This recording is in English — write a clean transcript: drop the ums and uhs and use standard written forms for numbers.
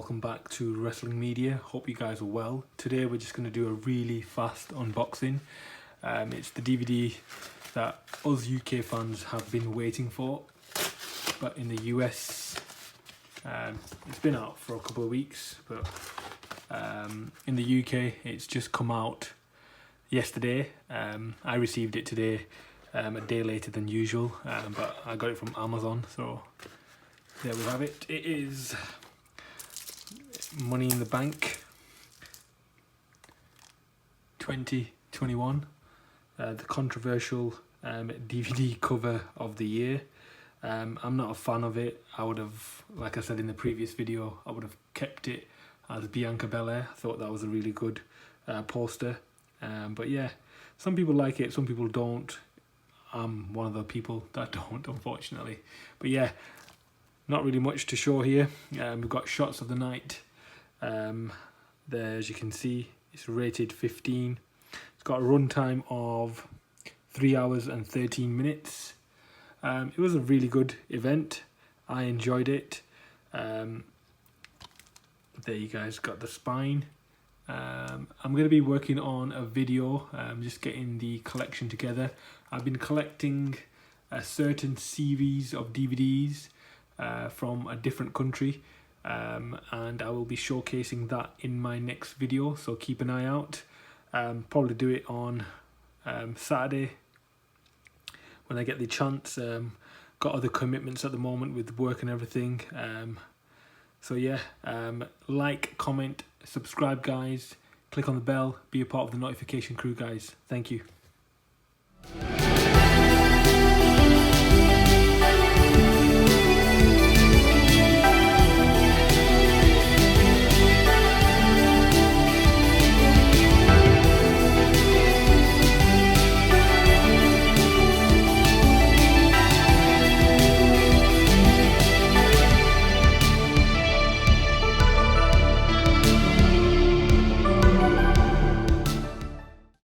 welcome back to Wrestling Media. Hope you guys are well. Today we're just going to do a really fast unboxing. It's the DVD that us UK fans have been waiting for, but in the US it's been out for a couple of weeks, but in the UK it's just come out yesterday. I received it today, a day later than usual, but I got it from Amazon, so there we have it. It is Money in the Bank 2021, the controversial DVD cover of the year. I'm not a fan of it. I would have, like I said in the previous video, I would have kept it as Bianca Belair. I thought that was a really good poster. But yeah, some people like it, some people don't. I'm one of the people that don't, unfortunately. But yeah, not really much to show here. We've got shots of the night. There, as you can see, it's rated 15. It's got a runtime of 3 hours and 13 minutes. It was a really good event. I enjoyed it. There you guys got the spine. I'm going to be working on a video, just getting the collection together. I've been collecting a certain series of DVDs from a different country, and I will be showcasing that in my next video, so keep an eye out. Probably do it on Saturday when I get the chance. Got other commitments at the moment with work and everything. So yeah, like, comment, subscribe guys, click on the bell, be a part of the notification crew guys. Thank you.